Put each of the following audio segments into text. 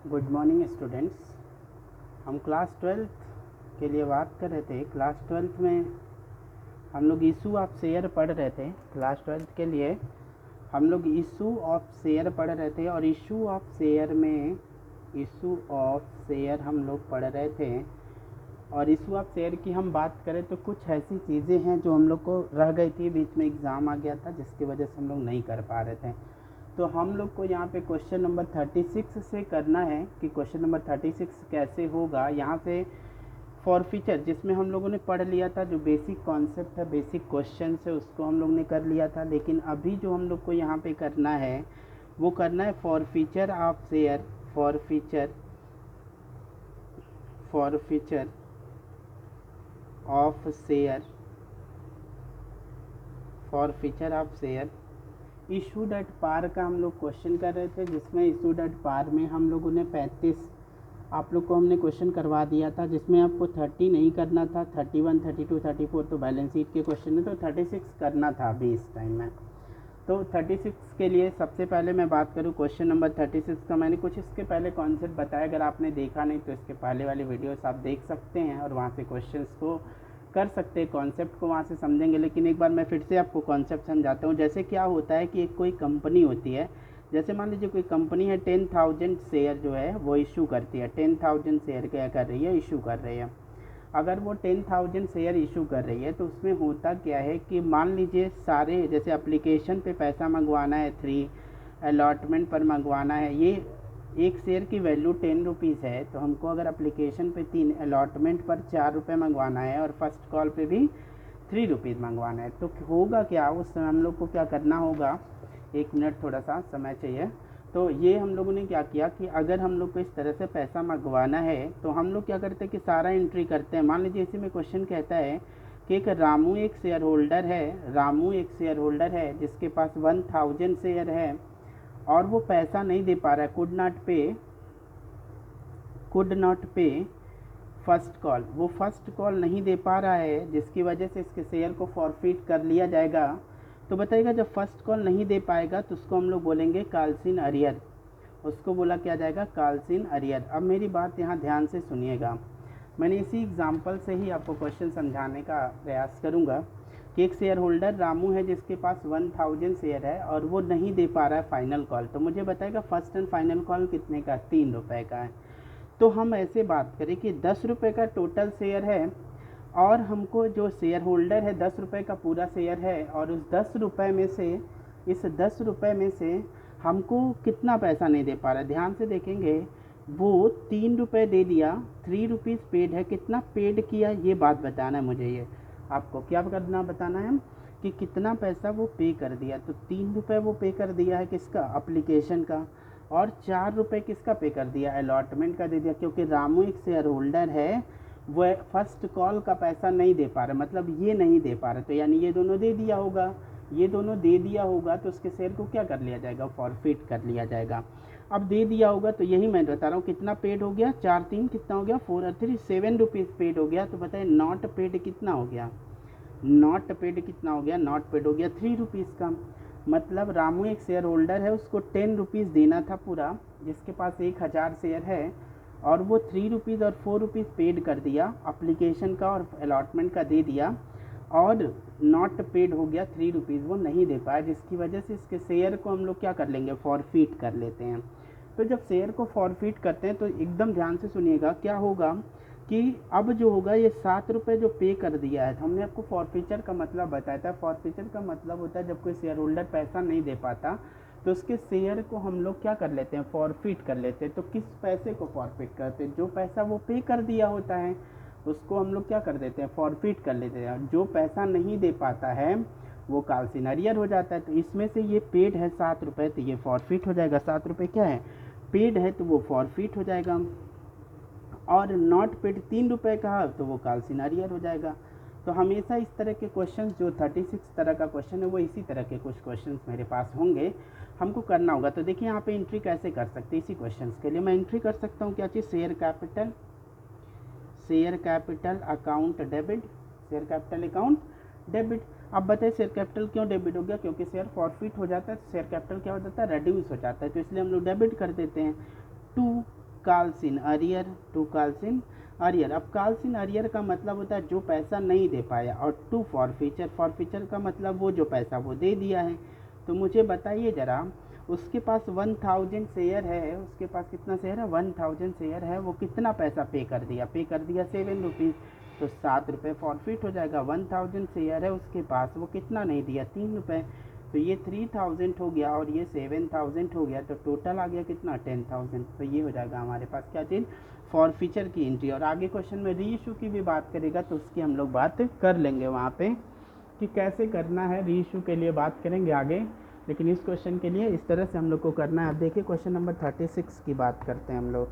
Good morning students. हम class twelfth के लिए बात कर रहे थे। क्लास ट्वेल्थ में हम लोग इशू ऑफ शेयर पढ़ रहे थे। क्लास ट्वेल्थ के लिए हम लोग इशू ऑफ शेयर पढ़ रहे थे और इशू ऑफ शेयर में इशू ऑफ शेयर हम लोग पढ़ रहे थे। और इशू ऑफ शेयर की हम बात करें तो कुछ ऐसी चीज़ें हैं जो हम लोग को रह गई थी, बीच में एग्ज़ाम आ गया था जिसकी वजह से हम लोग नहीं कर पा रहे थे। तो हम लोग को यहाँ पे क्वेश्चन नंबर 36 से करना है कि क्वेश्चन नंबर 36 कैसे होगा। यहाँ से फॉर फीचर जिसमें हम लोगों ने पढ़ लिया था, जो बेसिक कॉन्सेप्ट है, बेसिक क्वेश्चन है, उसको हम लोग ने कर लिया था। लेकिन अभी जो हम लोग को यहाँ पे करना है वो करना है forfeiture of share, forfeiture of share, forfeiture of share issued at par का हम लोग क्वेश्चन कर रहे थे, जिसमें इशूड एट पार में हम लोगों ने 35 आप लोग को हमने क्वेश्चन करवा दिया था, जिसमें आपको 30 नहीं करना था, 31, 32, 34 तो बैलेंस शीट के क्वेश्चन है, तो 36 करना था अभी इस टाइम में। तो 36 के लिए सबसे पहले मैं बात करूँ क्वेश्चन नंबर 36 का। मैंने कुछ इसके पहले कॉन्सेप्ट बताया, अगर आपने देखा नहीं तो इसके पहले वाली वीडियोस आप देख सकते हैं और वहाँ से क्वेश्चंस को कर सकते हैं, कॉन्सेप्ट को वहाँ से समझेंगे। लेकिन एक बार मैं फिर से आपको कॉन्सेप्ट समझाता हूँ। जैसे क्या होता है कि एक कोई कंपनी होती है, जैसे मान लीजिए कोई कंपनी है, 10,000 शेयर जो है वो इशू करती है, 10,000 शेयर क्या कर रही है, इशू कर रही है। अगर वो 10,000 शेयर इशू कर रही है तो उसमें होता क्या है कि मान लीजिए सारे, जैसे एप्लीकेशन पे पैसा मंगवाना है 3, अलॉटमेंट पर मंगवाना है, ये एक शेयर की वैल्यू 10 रुपीज़ है, तो हमको अगर एप्लीकेशन पे 3, अलॉटमेंट पर 4 रुपये मंगवाना है और फर्स्ट कॉल पे भी 3 रुपीज़ मंगवाना है, तो होगा क्या, उस समय हम लोग को क्या करना होगा। एक मिनट, थोड़ा सा समय चाहिए। तो ये हम लोगों ने क्या किया कि अगर हम लोग को इस तरह से पैसा मंगवाना है तो हम लोग क्या करते हैं कि सारा एंट्री करते हैं। मान लीजिए इसी में क्वेश्चन कहता है कि एक रामू एक शेयर होल्डर है, रामू एक शेयर होल्डर है जिसके पास 1000 शेयर है और वो पैसा नहीं दे पा रहा है, कुड नॉट पे फर्स्ट कॉल, वो फर्स्ट कॉल नहीं दे पा रहा है, जिसकी वजह से इसके शेयर को फॉरफिट कर लिया जाएगा। तो बताइएगा, जब फर्स्ट कॉल नहीं दे पाएगा तो उसको हम लोग बोलेंगे काल्सिन अरियर, उसको बोला क्या जाएगा, काल्सिन अरियर। अब मेरी बात यहाँ ध्यान से सुनिएगा, मैंने इसी एग्जाम्पल से ही आपको क्वेश्चन समझाने का प्रयास करूँगा कि एक शेयर होल्डर रामू है जिसके पास 1000 शेयर है और वो नहीं दे पा रहा है फाइनल कॉल। तो मुझे बताएगा फर्स्ट एंड फाइनल कॉल कितने का, 3 रुपये का है। तो हम ऐसे बात करें कि 10 रुपये का टोटल शेयर है और हमको जो शेयर होल्डर है 10 रुपये का पूरा शेयर है, और उस 10 रुपये में से, इस 10 रुपये में से हमको कितना पैसा नहीं दे पा रहा है। ध्यान से देखेंगे, वो 3 रुपये दे दिया, 3 रुपीज़ पेड है, कितना पेड किया ये बात बताना है मुझे। ये आपको क्या करना, बताना है कि कितना पैसा वो पे कर दिया। तो 3 रुपये वो पे कर दिया है किसका, एप्लीकेशन का, और 4 रुपये किसका पे कर दिया, अलॉटमेंट का दे दिया। क्योंकि रामू एक शेयर होल्डर है, वो फर्स्ट कॉल का पैसा नहीं दे पा रहा, मतलब ये नहीं दे पा रहा, तो यानी ये दोनों दे दिया होगा, ये दोनों दे दिया होगा, तो उसके शेयर को क्या कर लिया जाएगा, फॉरफिट कर लिया जाएगा। अब दे दिया होगा तो यही मैं बता रहा हूँ, कितना पेड हो गया, 4 3 कितना हो गया, 4 और 3 7 रुपीज़ पेड हो गया। तो बताइए नॉट पेड कितना हो गया, नॉट पेड कितना हो गया, नॉट पेड हो गया 3 रुपीज़ का। मतलब रामू एक शेयर होल्डर है, उसको 10 रुपीज़ देना था पूरा, जिसके पास 1000 शेयर है, और वो 3 रुपीज़ और 4 रुपीज़ पेड कर दिया, एप्लीकेशन का और अलॉटमेंट का दे दिया, और नॉट पेड हो गया 3 रुपीज़, वो नहीं दे पाया, जिसकी वजह से इसके शेयर को हम लोग क्या कर लेंगे, फॉरफिट कर लेते हैं। तो जब शेयर को फॉरफिट करते हैं तो एकदम ध्यान से सुनिएगा, क्या होगा कि अब जो होगा ये 7 रुपये जो पे कर दिया है, तो हमने आपको फॉरफीचर का मतलब बताया था। फॉरफीचर का मतलब होता है जब कोई शेयर होल्डर पैसा नहीं दे पाता तो उसके शेयर को हम लोग क्या कर लेते हैं, फॉरफिट कर लेते हैं। तो किस पैसे को फॉरफिट करते हैं, जो पैसा वो पे कर दिया होता है उसको हम लोग क्या कर देते हैं, फॉरफिट कर लेते हैं। जो पैसा नहीं दे पाता है वो काल्सिन अरियर हो जाता है। तो इसमें से ये पेड है 7 रुपये, तो ये फॉरफिट हो जाएगा। 7 रुपये क्या है, पेड है, तो वो फॉरफिट हो जाएगा। और नॉट पेड 3 रुपये का तो वो काल्सिन अरियर हो जाएगा। तो हमेशा इस तरह के क्वेश्चन, जो 36 तरह का क्वेश्चन है, वो इसी तरह के कुछ क्वेश्चन मेरे पास होंगे, हमको करना होगा। तो देखिए यहाँ पे एंट्री कैसे कर सकते हैं, इसी क्वेश्चन के लिए मैं एंट्री कर सकता हूँ क्या चीज़, share capital, share capital account debit, share capital account debit. अब बताइए शेयर कैपिटल क्यों डेबिट हो गया, क्योंकि शेयर फॉरफिट हो जाता है, शेयर कैपिटल क्या हो जाता है, रेड्यूस हो जाता है, तो इसलिए हम लोग डेबिट कर देते हैं। To calls in arrear, to calls in arrear. अब कॉल्स इन अरियर का मतलब होता है जो पैसा नहीं दे पाया, और टू फॉरफीचर, फॉरफीचर का मतलब वो जो पैसा वो दे दिया है। तो मुझे बताइए ज़रा, उसके पास 1000 शेयर है, उसके पास कितना शेयर है, 1000 शेयर है, वो कितना पैसा पे कर दिया, पे कर दिया 7 रुपीज़, तो 7 रुपये फॉरफिट हो जाएगा। 1000 शेयर है उसके पास, वो कितना नहीं दिया, 3 रुपये, तो ये 3000 हो गया और ये 7000 हो गया, तो टोटल आ गया कितना, 10000। तो ये हो जाएगा हमारे पास क्या चीज़, फॉरफीचर की एंट्री। और आगे क्वेश्चन में री इशू की भी बात करेगा तो उसकी हम लोग बात कर लेंगे वहाँ पे कि कैसे करना है, री इशू के लिए बात करेंगे आगे, लेकिन इस क्वेश्चन के लिए इस तरह से हम लोग को करना है। अब देखिए क्वेश्चन नंबर 36 की बात करते हैं हम लोग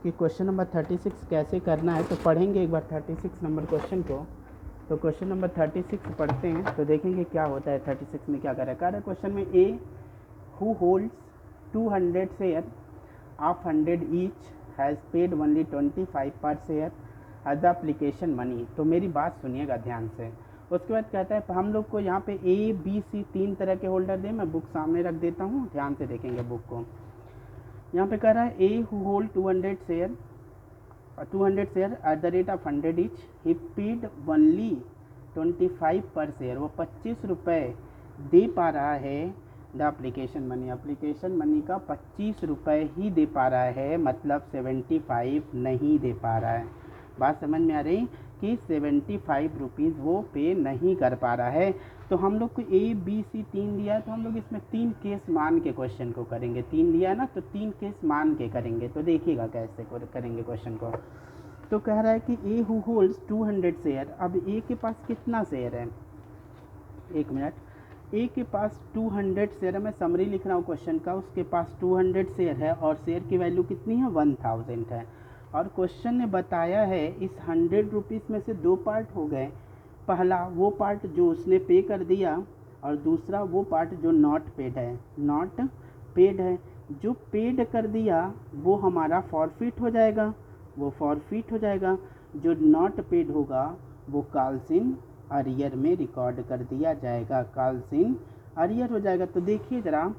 कि क्वेश्चन नंबर 36 कैसे करना है। तो पढ़ेंगे एक बार 36 नंबर क्वेश्चन को। तो क्वेश्चन नंबर 36 पढ़ते हैं तो देखेंगे क्या होता है। 36 में क्या करा है क्वेश्चन में, A who holds 200 share of 100 each has paid only 25 per share as the application money. तो मेरी बात सुनिएगा ध्यान से। उसके बाद कहता है हम लोग को यहाँ पे ए बी सी 3 तरह के होल्डर दे, मैं बुक सामने रख देता हूँ, ध्यान से देखेंगे बुक को। यहाँ पे कह रहा है A who hold 200 share at the rate of 100 each, he paid only 25 per share, वो 25 रुपये दे पा रहा है the application money, application money का 25 रुपये ही दे पा रहा है, मतलब 75 नहीं दे पा रहा है। बात समझ में आ रही कि 75 रुपीज़ वो पे नहीं कर पा रहा है। तो हम लोग को ए बी सी 3 दिया है, तो हम लोग इसमें 3 केस मान के क्वेश्चन को करेंगे। 3 दिया है ना, तो 3 केस मान के करेंगे। तो देखिएगा कैसे करेंगे क्वेश्चन को। तो कह रहा है कि ए हु होल्ड्स 200 शेयर, अब ए के पास कितना शेयर है, एक मिनट, ए के पास 200 शेयर है, मैं समरी लिख रहा हूँ क्वेश्चन का। उसके पास 200 शेयर है और शेयर की वैल्यू कितनी है, 1000 है। और क्वेश्चन ने बताया है इस 100 रुपीज़ में से 2 पार्ट हो गए। पहला वो पार्ट जो उसने पे कर दिया, और दूसरा वो पार्ट जो नॉट पेड है, नॉट पेड है। जो पेड कर दिया वो हमारा फॉरफिट हो जाएगा, वो फॉरफिट हो जाएगा। जो नॉट पेड होगा वो कॉल्स इन अरियर में रिकॉर्ड कर दिया जाएगा, कॉल्स इन अरियर हो जाएगा। तो देखिए ज़रा,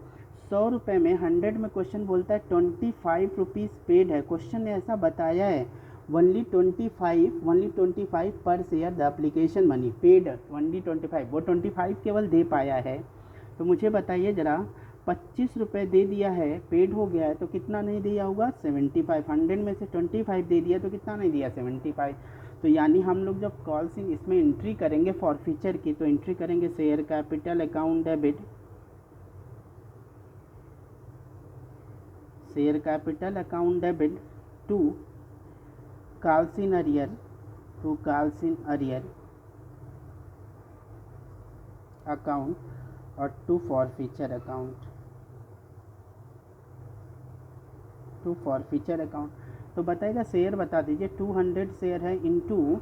100 रुपये में 100 में क्वेश्चन बोलता है 25 रुपीज़ पेड है। क्वेश्चन ने ऐसा बताया है only 25 per share the application money paid only 25, वो 25 केवल दे पाया है। तो मुझे बताइए ज़रा, 25 रुपये दे दिया है, पेड हो गया है, तो कितना नहीं दिया होगा, 75। 100 में से 25 दे दिया तो कितना नहीं दिया, 75। तो यानी हम लोग जब कॉल्स इन इसमें एंट्री करेंगे फॉरफीचर की, तो एंट्री करेंगे share capital account debit, share capital account debit to calls in arrear, to calls in arrear account, और to forfeiture account, to forfeiture account. तो बताइएगा शेयर बता दीजिए, 200 शेयर है इनटू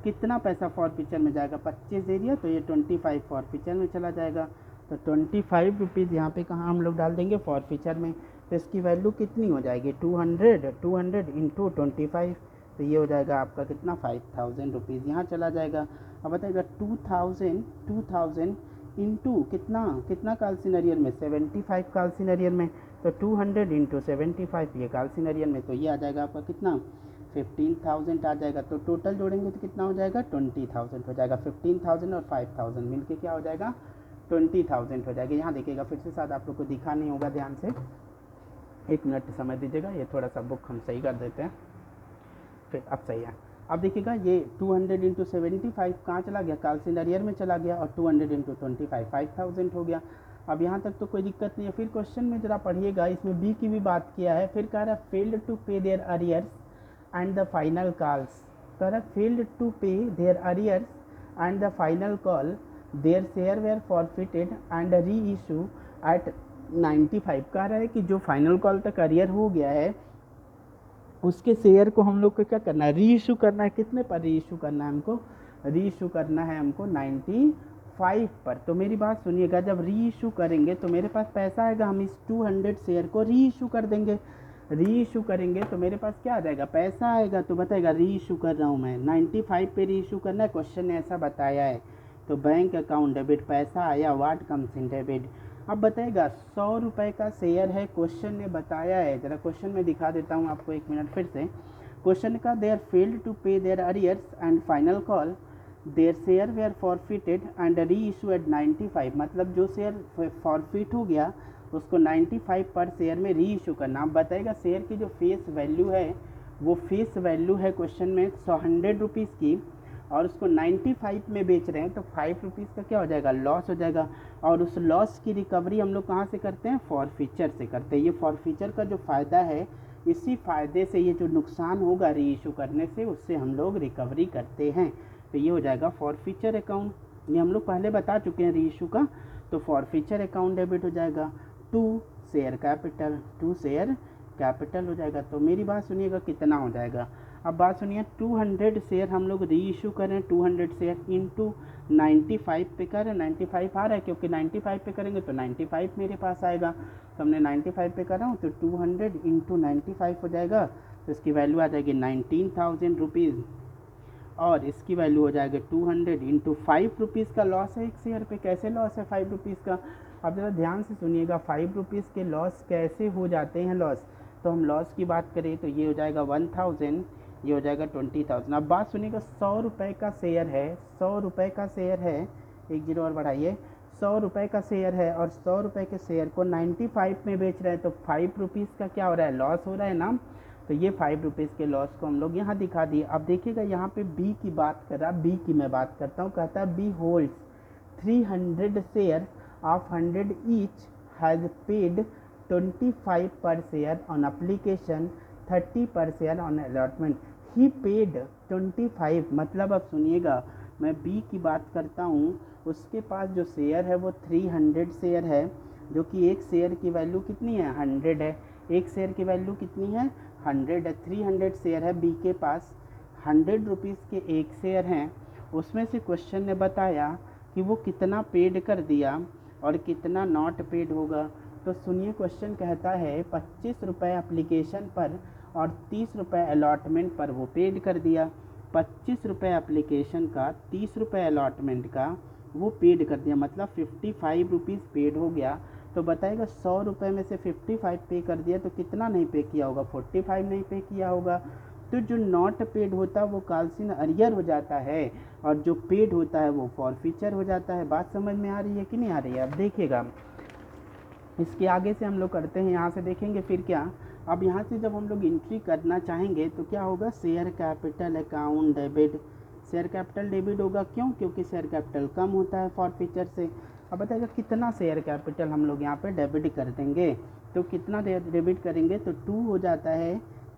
कितना पैसा फॉरफीचर में जाएगा, 25 दे दिया तो ये 25 फॉरफीचर में चला जाएगा। तो 25 रुपीज़ यहाँ पे कहाँ हम लोग डाल देंगे, फॉरफीचर में। तो इसकी वैल्यू कितनी हो जाएगी, 200 इंटू 25, तो ये हो जाएगा आपका कितना, 5000 रुपीज़ यहाँ चला जाएगा। अब बताइएगा 2000 इंटू कितना कॉल्स इन अरियर में, 75 कॉल्स इन अरियर में, तो 200 इंटू 75 ये कॉल्स इन अरियर में, तो ये आ जाएगा आपका कितना, 15000 आ जाएगा। तो टोटल जोड़ेंगे तो कितना हो जाएगा, 20000 हो जाएगा। 15000 और 5000 मिलके क्या हो जाएगा, 20000 हो जाएगा। यहाँ देखिएगा फिर से, शायद आप लोग को दिखा नहीं होगा, ध्यान से एक मिनट समय दीजिएगा, ये थोड़ा सा बुक हम सही कर देते हैं, फिर अब सही है। अब देखिएगा ये 200 इंटू 75 कहाँ चला गया, कॉल्स इन अरियर में चला गया, और 200 इंटू 25 5000 हो गया। अब यहाँ तक तो कोई दिक्कत नहीं है। फिर क्वेश्चन में ज़रा पढ़िएगा, इसमें बी की भी बात किया है। फिर कह रहा है failed to pay their arrears and the final calls, कह रहा है failed to pay their arrears and the final call their share were forfeited and reissue at 95। कह रहा है कि जो फाइनल कॉल तक अरियर हो गया है उसके शेयर को हम लोग को क्या करना है, री इशू करना है। कितने पर री इशू करना है हमको, री इशू करना है हमको 95 पर। तो मेरी बात सुनिएगा, जब री इशू करेंगे तो मेरे पास पैसा आएगा, हम इस 200 शेयर को री इशू कर देंगे। री इशू करेंगे तो मेरे पास क्या आ जाएगा, पैसा आएगा। तो बताएगा री इशू कर रहा हूँ मैं, 95 पे री इशू करना है, क्वेश्चन ने ऐसा बताया है। तो बैंक अकाउंट डेबिट पैसा आया, वाट कम्स इन डेबिट, अब बताएगा 100 रुपये का शेयर है, क्वेश्चन ने बताया है, ज़रा क्वेश्चन में दिखा देता हूँ आपको, 1 मिनट फिर से। क्वेश्चन का their failed to pay their arrears and final call, their share were forfeited and reissue at 95, मतलब जो शेयर फॉरफिट हो गया उसको 95 पर शेयर में री इशू करना। अब बताएगा शेयर की जो फेस वैल्यू है, वो फेस वैल्यू है क्वेश्चन में 100 रुपीज़ की, और उसको 95 में बेच रहे हैं, तो 5 रुपीज़ का क्या हो जाएगा, लॉस हो जाएगा। और उस लॉस की रिकवरी हम लोग कहाँ से करते हैं, फॉरफीचर से करते हैं। ये फॉरफीचर का जो फ़ायदा है, इसी फ़ायदे से ये जो नुकसान होगा री इशू करने से, उससे हम लोग रिकवरी करते हैं। तो ये हो जाएगा फॉरफीचर अकाउंट, ये हम लोग पहले बता चुके हैं री इशू का। तो फॉरफीचर अकाउंट डेबिट हो जाएगा to share capital, to share capital हो जाएगा। तो मेरी बात सुनिएगा कितना हो जाएगा। अब बात सुनिए, 200 शेयर हम लोग री इशू करें, 200 शेयर इंटू 95 पे करें, 95 आ रहा है क्योंकि 95 पे करेंगे तो 95 मेरे पास आएगा। तो हमने 95 पे करा हूँ, तो 200 इंटू 95 हो जाएगा, तो इसकी वैल्यू आ जाएगी 19,000 रुपीज़। और इसकी वैल्यू हो जाएगी 200 इंटू 5 रुपीज़ का लॉस है एक शेयर पे। कैसे लॉस है 5 रुपीज़ का, अब ज़रा ध्यान से सुनिएगा, 5 रुपीज़ के लॉस कैसे हो जाते हैं लॉस। तो हम लॉस की बात करें तो ये हो जाएगा 1000, ये हो जाएगा 20,000। अब बात सुनिएगा, 100 रुपये का शेयर है, 100 रुपये का शेयर है, एक जीरो और बढ़ाइए, 100 रुपये का शेयर है, और 100 रुपये के शेयर को 95 में बेच रहे हैं, तो 5 रुपीज़ का क्या हो रहा है, लॉस हो रहा है ना। तो ये 5 रुपीज़ के लॉस को हम लोग यहाँ दिखा दिए। अब देखिएगा यहाँ पे बी की बात कर रहा, बी की मैं बात करता हूँ, कहता है B holds 300 share of 100 each, has paid 25 per share on application, 30 per share on allotment, he paid 25। मतलब अब सुनिएगा, मैं बी की बात करता हूँ, उसके पास जो शेयर है वो 300 शेयर है, जो कि एक शेयर की वैल्यू कितनी है, 100 है। एक शेयर की वैल्यू कितनी है, 100 है। 300 शेयर है बी के पास, 100 रुपीज़ के एक शेयर हैं। उसमें से क्वेश्चन ने बताया कि वो कितना पेड कर दिया और कितना नॉट पेड होगा। तो सुनिए, क्वेश्चन कहता है 25 रुपये एप्लीकेशन पर और 30 रुपये अलॉटमेंट पर वो पेड कर दिया। 25 रुपये एप्लीकेशन का, 30 रुपये अलॉटमेंट का वो पेड कर दिया, मतलब 55 रुपीज़ पेड हो गया। तो बताएगा 100 रुपये में से 55 पे कर दिया, तो कितना नहीं पे किया होगा, 45 नहीं पे किया होगा। तो जो नॉट पेड होता है वो काल्सिन अरियर हो जाता है, और जो पेड होता है वो फॉरफीचर हो जाता है। बात समझ में आ रही है कि नहीं आ रही है। अब देखिएगा, इसके आगे से हम लोग करते हैं, यहाँ से देखेंगे फिर क्या। अब यहाँ से जब हम लोग एंट्री करना चाहेंगे तो क्या होगा, share capital account debit, share capital debit होगा। क्यों, क्योंकि शेयर कैपिटल कम होता है फॉरफीचर से। अब बताइएगा कितना शेयर कैपिटल हम लोग यहाँ पे डेबिट कर देंगे, तो कितना डेबिट करेंगे, तो 2 हो जाता है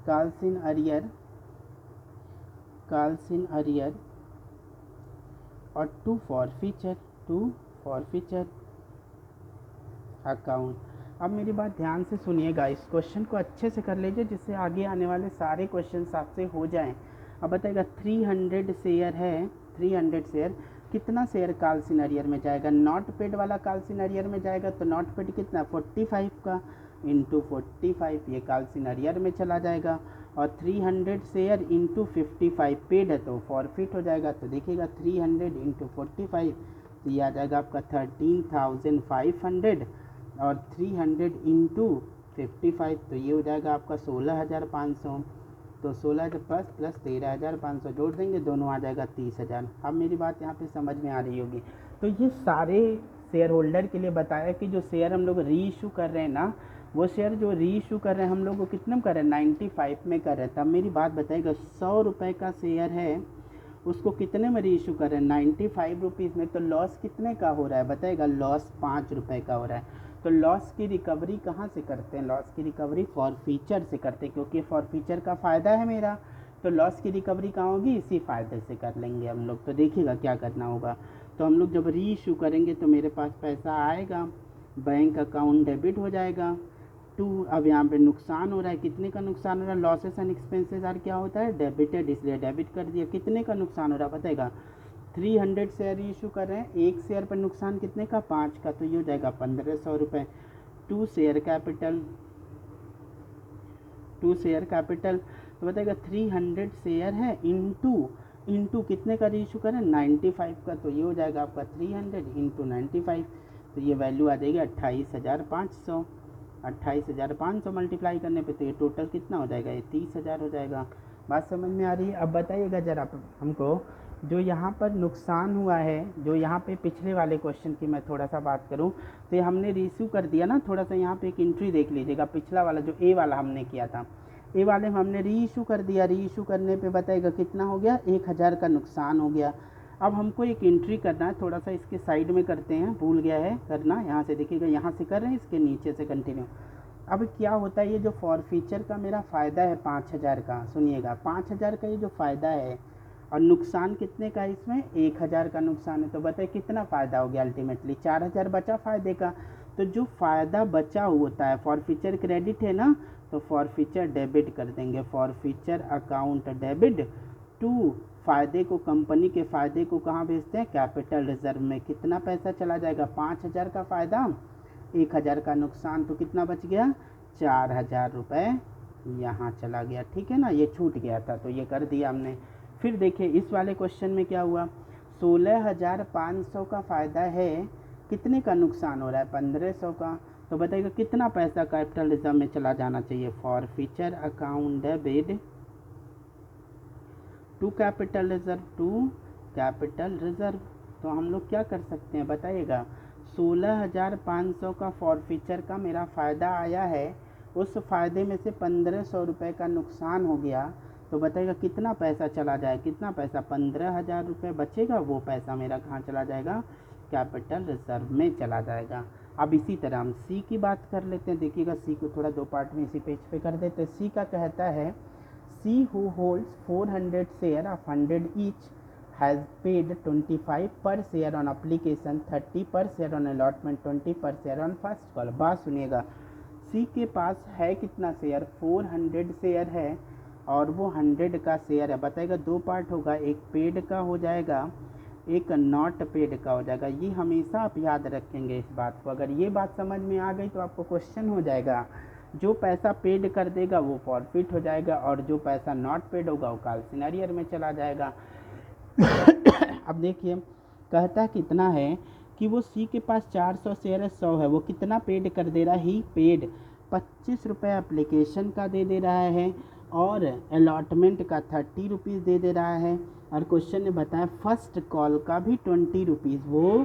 काल्सिन अरियर, काल्सिन अरियर, और 2 फॉरफीचर, 2 फॉरफीचर अकाउंट। अब मेरी बात ध्यान से सुनिएगा, इस क्वेश्चन को अच्छे से कर लीजिए, जिससे आगे आने वाले सारे क्वेश्चन आपसे हो जाएं। अब बताएगा 300 शेयर है, 300 शेयर, कितना शेयर काल्सिन अरियर में जाएगा, नॉट पेड वाला काल्सिन अरियर में जाएगा। तो नॉट पेड कितना, 45 का इंटू 45, ये काल्सिन अरियर में चला जाएगा। और 300 शेयर इंटू 55 पेड है तो फॉरफिट हो जाएगा। तो देखिएगा 300 इंटू 45, तो ये आ जाएगा आपका 13,500, और 300 इंटू 55, तो ये हो जाएगा आपका 16,500। तो 16,000 प्लस 13,500 जोड़ देंगे, दोनों आ जाएगा 30,000। अब मेरी बात यहाँ पे समझ में आ रही होगी। तो ये सारे शेयर होल्डर के लिए बताया कि जो शेयर हम लोग री इशू कर रहे हैं ना, वो शेयर जो री इशू कर रहे हैं हम लोग वो कितने में कर रहे हैं, 95 में कर रहे हैं। तब मेरी बात बताइएगा, 100 रुपये का शेयर है, उसको कितने में री इशू कर रहे हैं, 95 रुपीज़ में। तो लॉस कितने का हो रहा है बताएगा, लॉस 5 रुपये का हो रहा है। तो लॉस की रिकवरी कहाँ से करते हैं, लॉस की रिकवरी फॉरफीचर से करते हैं, क्योंकि फॉरफीचर का फ़ायदा है मेरा। तो लॉस की रिकवरी कहाँ होगी, इसी फ़ायदे से कर लेंगे हम लोग। तो देखिएगा क्या करना होगा। तो हम लोग जब री इशू करेंगे तो मेरे पास पैसा आएगा, बैंक अकाउंट डेबिट हो जाएगा। 2, अब यहाँ पे नुकसान हो रहा है, कितने का नुकसान हो रहा है, लॉसेस एंड एक्सपेंसेस आर क्या होता है, डेबिटेड, इसलिए डेबिट कर दिया। कितने का नुकसान हो रहा है बताएगा, 300 शेयर इशू कर रहे हैं, एक शेयर पर नुकसान कितने का, 5 का, तो ये हो जाएगा 1500 रुपये। 2 शेयर कैपिटल, 2 शेयर कैपिटल, तो बताएगा 300 शेयर है इंटू कितने का री इशू करें, 95 का, तो ये हो जाएगा आपका 300 इंटू 95। तो ये वैल्यू आ जाएगी 28,500। 28,500 मल्टीप्लाई करने पे तो ये टोटल कितना हो जाएगा, ये 30,000 हो जाएगा। बात समझ में आ रही है? अब बताइएगा ज़रा हमको, जो यहाँ पर नुकसान हुआ है, जो यहाँ पे पिछले वाले क्वेश्चन की मैं थोड़ा सा बात करूँ तो ये हमने रीइश्यू कर दिया ना, थोड़ा सा यहाँ पे एक एंट्री देख लीजिएगा, पिछला वाला जो ए वाला हमने किया था, ए वाले में हमने रीइश्यू कर दिया। रीइश्यू करने पे बताइएगा कितना हो गया, 1,000 का नुकसान हो गया। अब हमको एक एंट्री करना है, थोड़ा सा इसके साइड में करते हैं, भूल गया है करना, यहाँ से देखिएगा, यहाँ से कर रहे हैं, इसके नीचे से कंटिन्यू। अब क्या होता है, ये जो फॉरफीचर का मेरा फ़ायदा है 5,000 का, सुनिएगा 5,000 का ये जो फ़ायदा है, और नुकसान कितने का है इसमें, 1,000 का नुकसान है। तो बताइए कितना फ़ायदा हो गया, अल्टीमेटली 4,000 बचा फ़ायदे का। तो जो फ़ायदा बचा होता है, फॉरफीचर क्रेडिट है ना, तो फॉरफीचर डेबिट कर देंगे, फॉरफीचर अकाउंट डेबिट टू फ़ायदे को, कंपनी के फ़ायदे को कहाँ भेजते हैं, कैपिटल रिजर्व में। कितना पैसा चला जाएगा, 5,000 का फ़ायदा, 1,000 का नुकसान, तो कितना बच गया, 4,000 रुपये यहाँ चला गया। ठीक है ना, ये छूट गया था तो ये कर दिया हमने। फिर देखिए इस वाले क्वेश्चन में क्या हुआ, 16,500 का फ़ायदा है, कितने का नुकसान हो रहा है, 1,500 का। तो बताइएगा कितना पैसा कैपिटल रिजर्व में चला जाना चाहिए, forfeiture account debit to capital reserve, to capital reserve. तो हम लोग क्या कर सकते हैं बताइएगा, 16,500 का फॉरफीचर का मेरा फ़ायदा आया है, उस फ़ायदे में से 1,500 रुपये का नुकसान हो गया। तो बताइएगा कितना पैसा चला जाए, कितना पैसा, 15,000 रुपये बचेगा, वो पैसा मेरा कहाँ चला जाएगा, कैपिटल रिजर्व में चला जाएगा। अब इसी तरह हम सी की बात कर लेते हैं, देखिएगा सी को थोड़ा दो पार्ट में इसी पेज पे कर देते हैं। सी का कहता है, see who holds 400 share of 100 each has paid 25 per share on application, 30 per share on allotment, 20 पर शेयर ऑन फर्स्ट कॉल। बात सुनिएगा, सी के पास है कितना शेयर, 400 शेयर है, और वो 100 का शेयर है। बताएगा दो पार्ट होगा, एक पेड का हो जाएगा, एक नॉट पेड का हो जाएगा। ये हमेशा आप याद रखेंगे इस बात को, अगर ये बात समझ में आ गई तो आपको क्वेश्चन हो जाएगा, जो पैसा पेड कर देगा वो फॉरफिट हो जाएगा, और जो पैसा नॉट पेड होगा वो कॉल्स अरियर में चला जाएगा। अब देखिए कहता कितना है कि वो सी के पास 400 शेयर है, 100 है, वो कितना पेड कर दे रहा है, ही पेड 25 रुपये एप्लीकेशन का दे रहा है, और अलॉटमेंट का 30 रुपीज़ दे रहा है, और क्वेश्चन ने बताया फर्स्ट कॉल का भी 20 रुपीज़ वो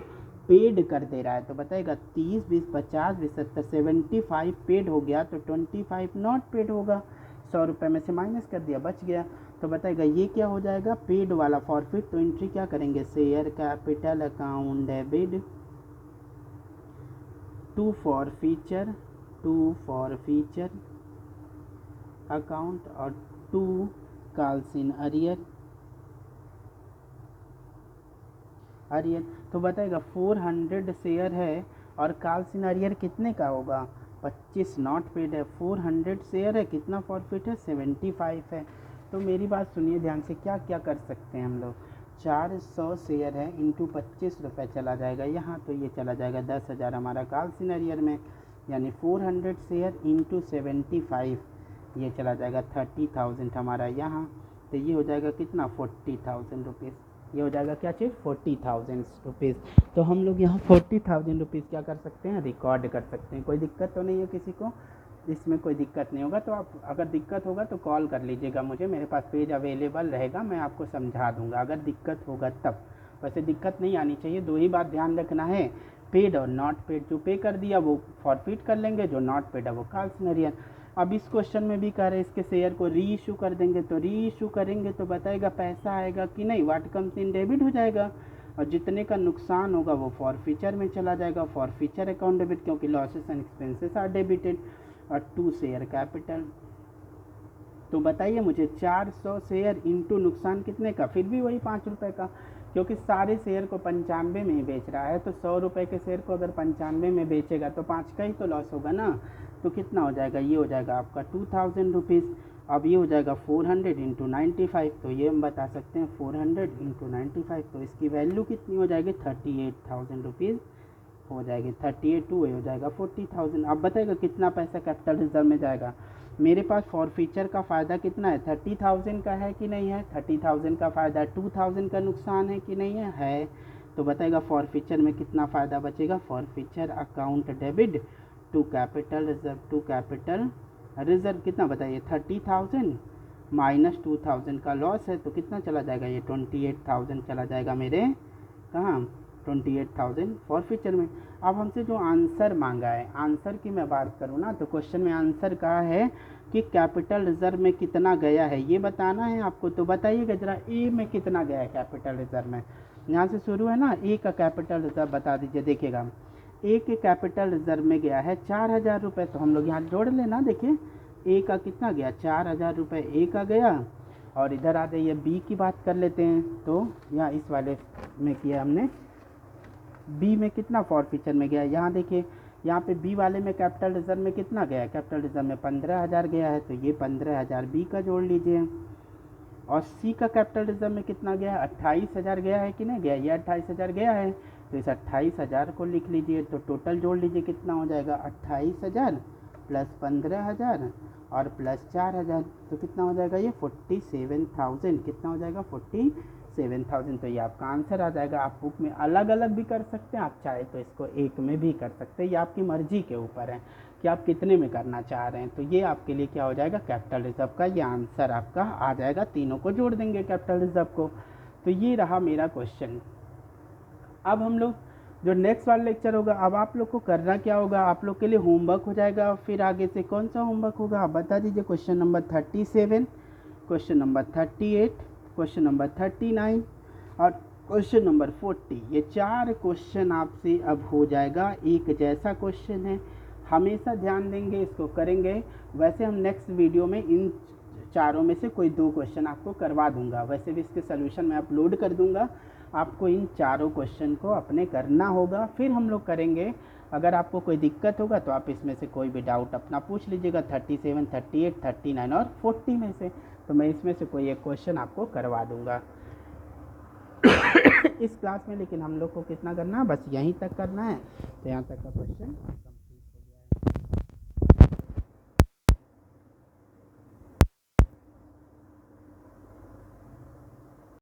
पेड कर दे रहा है। तो बताएगा 30, 20, 50, 20, 70, 75 पेड हो गया, तो 25 नॉट पेड होगा, 100 रुपये में से माइनस कर दिया, बच गया। तो बताएगा ये क्या हो जाएगा, पेड वाला फॉरफिट। तो एंट्री क्या करेंगे, share capital account debit to forfeiture account और टू कॉल्स इन अरियर। तो बताएगा 400 शेयर है, और कॉल्स इन अरियर कितने का होगा, 25 नॉट पेड है, 400 शेयर है, कितना फॉरफिट है, 75 है। तो मेरी बात सुनिए ध्यान से, क्या क्या कर सकते हैं हम लोग, 400 शेयर है इंटू 25 रुपये चला जाएगा यहाँ, तो ये चला जाएगा 10,000 हमारा कॉल्स इन अरियर में, यानी 400 शेयर इंटू 75 ये चला जाएगा 30,000 हमारा यहाँ। तो ये हो जाएगा कितना, 40,000 रुपीज़, ये हो जाएगा क्या चीज़, 40,000 रुपीज़। तो हम लोग यहाँ 40,000 रुपीज़ क्या कर सकते हैं, रिकॉर्ड कर सकते हैं। कोई दिक्कत तो नहीं है किसी को, इसमें कोई दिक्कत नहीं होगा। तो आप अगर दिक्कत होगा तो कॉल कर लीजिएगा मुझे, मेरे पास पेज अवेलेबल रहेगा, मैं आपको समझा दूंगा अगर दिक्कत होगा तब। वैसे दिक्कत नहीं आनी चाहिए, दो ही बात ध्यान रखना है, पेड और नॉट पेड। जो पे कर दिया वो फॉरफिट कर लेंगे, जो नॉट पेड है वो कॉल्स इन अरियर। अब इस क्वेश्चन में भी कह रहे हैं इसके शेयर को री इशू कर देंगे, तो री इशू करेंगे तो बताएगा पैसा आएगा कि नहीं, व्हाट कम्स इन डेबिट हो जाएगा, और जितने का नुकसान होगा वो फॉरफीचर में चला जाएगा, फॉरफीचर अकाउंट डेबिट, क्योंकि losses and expenses are debited, और टू शेयर कैपिटल। तो बताइए मुझे 400 शेयर इंटू नुकसान कितने का, फिर भी वही 5 रुपये का, क्योंकि सारे शेयर को 95 में ही बेच रहा है, तो 100 रुपये के शेयर को अगर 95 में बेचेगा तो 5 का ही तो लॉस होगा ना। तो कितना हो जाएगा, ये हो जाएगा आपका 2000 रुपीज़। अब ये हो जाएगा 400 इंटू 95, तो ये हम बता सकते हैं 400 इंटू 95, तो इसकी वैल्यू कितनी हो जाएगी, 38,000 रुपीज़ हो जाएगी। 38 टू हो जाएगा 40,000। अब बताएगा कितना पैसा कैपिटल रिजर्व में जाएगा। मेरे पास फॉरफीचर का फ़ायदा कितना है, 30,000 का है कि नहीं है, 30,000 का फ़ायदा, 2,000 का नुकसान है कि नहीं है, तो बताएगा फॉरफीचर में कितना फ़ायदा बचेगा, forfeiture account debit to capital reserve कितना बताइए 30,000 माइनस 2,000 का लॉस है, तो कितना चला जाएगा ये 28,000 चला जाएगा मेरे कहाँ 28,000 फॉरफीचर में। अब हमसे जो आंसर मांगा है, आंसर की मैं बात करूँ ना तो क्वेश्चन में आंसर कहा है कि कैपिटल रिजर्व में कितना गया है ये बताना है आपको। तो बताइएगा जरा ए में कितना गया है कैपिटल रिजर्व में, यहाँ से शुरू है ना, ए का कैपिटल रिजर्व बता दीजिए। देखिएगा ए के कैपिटल रिजर्व में गया है 4,000 रुपये, तो हम लोग यहाँ जोड़ लेना। देखिए ए का कितना गया 4,000 रुपये ए का गया, और इधर आ जाइए बी की बात कर लेते हैं। तो यहाँ इस वाले में किया हमने, बी में कितना फॉरफीचर में गया, यहाँ देखिए यहाँ पे बी वाले में कैपिटल रिजर्व में कितना गया है, कैपिटल रिजर्व में 15,000 गया है, तो ये 15,000 बी का जोड़ लीजिए। और सी का कैपिटल रिजर्व में कितना गया है 28,000 गया है कि नहीं गया, ये 28,000 गया है, तो इस 28,000 को लिख लीजिए। तो टोटल जोड़ लीजिए कितना हो जाएगा 28,000 प्लस 15,000 और प्लस 4,000, तो कितना हो जाएगा ये 47,000, कितना हो जाएगा 47,000। तो ये आपका आंसर आ जाएगा। आप बुक में अलग अलग भी कर सकते हैं, आप चाहे तो इसको एक में भी कर सकते हैं, ये आपकी मर्जी के ऊपर है कि आप कितने में करना चाह रहे हैं। तो ये आपके लिए क्या हो जाएगा कैपिटल रिजर्व का ये आंसर आपका आ जाएगा, तीनों को जोड़ देंगे कैपिटल रिजर्व को। तो ये रहा मेरा क्वेश्चन। अब हम लोग जो नेक्स्ट वाला लेक्चर होगा, अब आप लोग को करना क्या होगा, आप लोग के लिए होमवर्क हो जाएगा। फिर आगे से कौन सा होमवर्क होगा आप बता दीजिए। Question number 37, question number 38, question number 39 और क्वेश्चन नंबर 40, ये 4 क्वेश्चन आपसे अब हो जाएगा। एक जैसा क्वेश्चन है, हमेशा ध्यान देंगे, इसको करेंगे। वैसे हम नेक्स्ट वीडियो में इन चारों में से कोई 2 क्वेश्चन आपको करवा दूंगा, वैसे भी इसके सोल्यूशन मैं अपलोड कर दूंगा। आपको इन चारों क्वेश्चन को अपने करना होगा, फिर हम लोग करेंगे। अगर आपको कोई दिक्कत होगा तो आप इसमें से कोई भी डाउट अपना पूछ लीजिएगा 37, 38, 39 और 40 में से, तो मैं इसमें से कोई एक क्वेश्चन आपको करवा दूंगा इस क्लास में। लेकिन हम लोग को कितना करना है, बस यहीं तक करना है, तो यहाँ तक का क्वेश्चन